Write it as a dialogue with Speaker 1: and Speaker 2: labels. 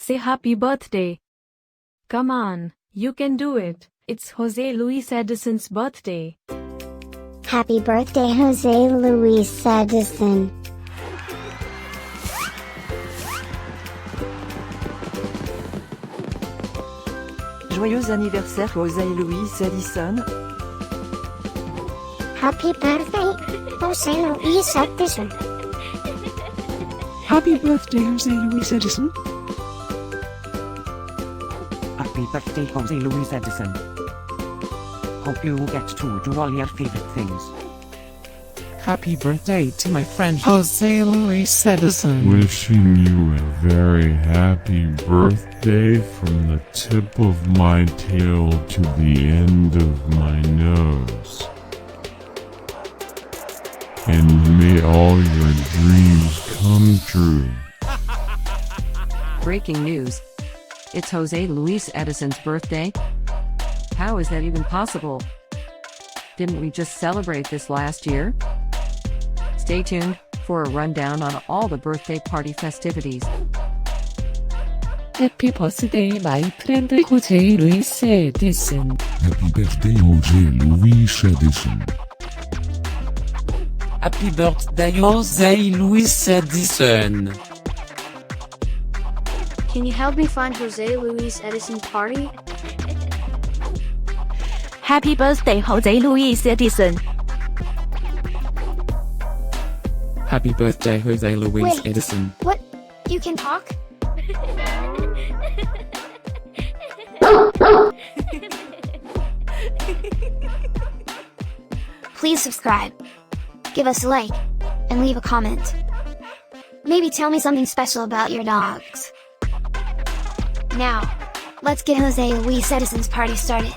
Speaker 1: Say happy birthday. Come on, you can do it. It's Jose Luis Edison's birthday.
Speaker 2: Happy birthday, Jose Luis Edison.
Speaker 3: Joyeux anniversaire Jose Luis Edison.
Speaker 2: Happy birthday, Jose Luis Edison.
Speaker 4: Happy birthday, Jose Luis Edison.
Speaker 5: Happy birthday, Jose Luis Edison. Hope you get to do all your favorite things.
Speaker 4: Happy birthday to my friend Jose Luis Edison.
Speaker 6: Wishing you a very happy birthday from the tip of my tail to the end of my nose. And may all your dreams come true.
Speaker 3: Breaking news. It's Jose Luis Edison's birthday? How is that even possible? Didn't we just celebrate this last year? Stay tuned for a rundown on all the birthday party festivities.
Speaker 4: Happy birthday, my friend Jose Luis Edison.
Speaker 6: Happy birthday, Jose Luis Edison.
Speaker 4: Happy birthday, Jose Luis Edison.
Speaker 7: Can you help me find Jose Luis Edison's party?
Speaker 1: Happy birthday, Jose Luis Edison.
Speaker 4: Happy birthday, Jose Luis
Speaker 2: Wait.
Speaker 4: Edison.
Speaker 2: What? You can talk? Please subscribe, give us a like, and leave a comment. Maybe tell me something special about your dogs. Now, let's get Jose Luis Edison's party started.